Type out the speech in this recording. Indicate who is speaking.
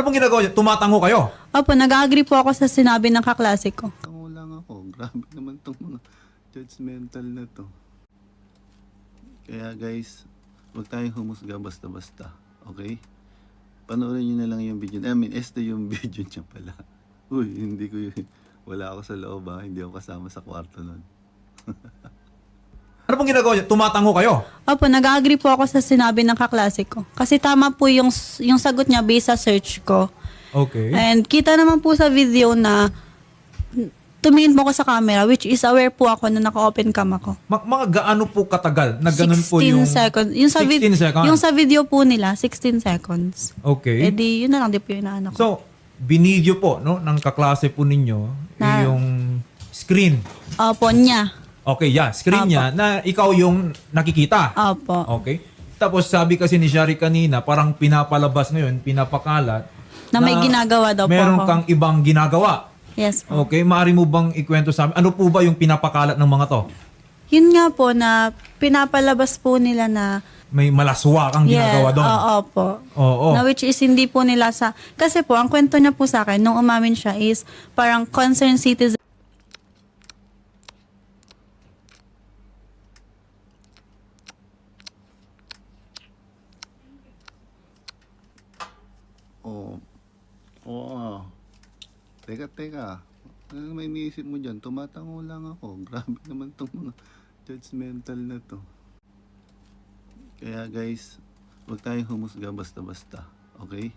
Speaker 1: Ano pong ginagawa niyo? Tumatango kayo?
Speaker 2: Opo, nag-agree po ako sa sinabi ng kaklase ko.
Speaker 3: Tango lang ako. Grabe naman tong mga judgmental na to. Kaya guys, huwag tayong humusga basta-basta. Okay? Panoorin nyo na lang yung video. Yung video niya pala. Uy, hindi ko yun. Wala ako sa loob ha. Hindi ako kasama sa kwarto nun.
Speaker 1: Ano pong ginagawa niyo? Tumatango kayo?
Speaker 2: Opo, nag-agree po ako sa sinabi ng kaklase ko. Kasi tama po yung sagot niya based sa search ko.
Speaker 1: Okay.
Speaker 2: And kita naman po sa video na tumingin po ako sa camera, which is aware po ako na naka-open cam ako.
Speaker 1: Mga gaano po katagal na ganun po yung...
Speaker 2: 16 seconds. Yung sa,
Speaker 1: 16 seconds?
Speaker 2: yung sa video po nila, 16 seconds.
Speaker 1: Okay.
Speaker 2: Eh di, yun na lang, di po yung inaano ko.
Speaker 1: So, binidyo po no, ng kaklase po ninyo
Speaker 2: Na-
Speaker 1: yung screen.
Speaker 2: Opo, niya.
Speaker 1: Okay, yeah. Screen
Speaker 2: Apo.
Speaker 1: niya na ikaw yung nakikita.
Speaker 2: Opo.
Speaker 1: Okay. Tapos sabi kasi ni Shari kanina, parang pinapalabas ngayon, pinapakalat.
Speaker 2: Na may ginagawa daw po
Speaker 1: meron
Speaker 2: ako.
Speaker 1: kang ibang ginagawa.
Speaker 2: Yes po.
Speaker 1: Okay, maaari mo bang ikwento sa amin? Ano po ba yung pinapakalat ng mga to?
Speaker 2: Yun nga po na pinapalabas po nila na
Speaker 1: May malaswa kang ginagawa doon.
Speaker 2: Oo po.
Speaker 1: Oo.
Speaker 2: Na which is hindi po nila sa... Kasi po, ang kwento niya po sa akin, nung umamin siya is parang concerned citizen.
Speaker 3: Oo. Oo. Teka. Ano may iniisip mo dyan? Tumatango lang ako. Grabe naman tong mga judgmental na to. Kaya guys, huwag tayong humusga basta-basta. Okay?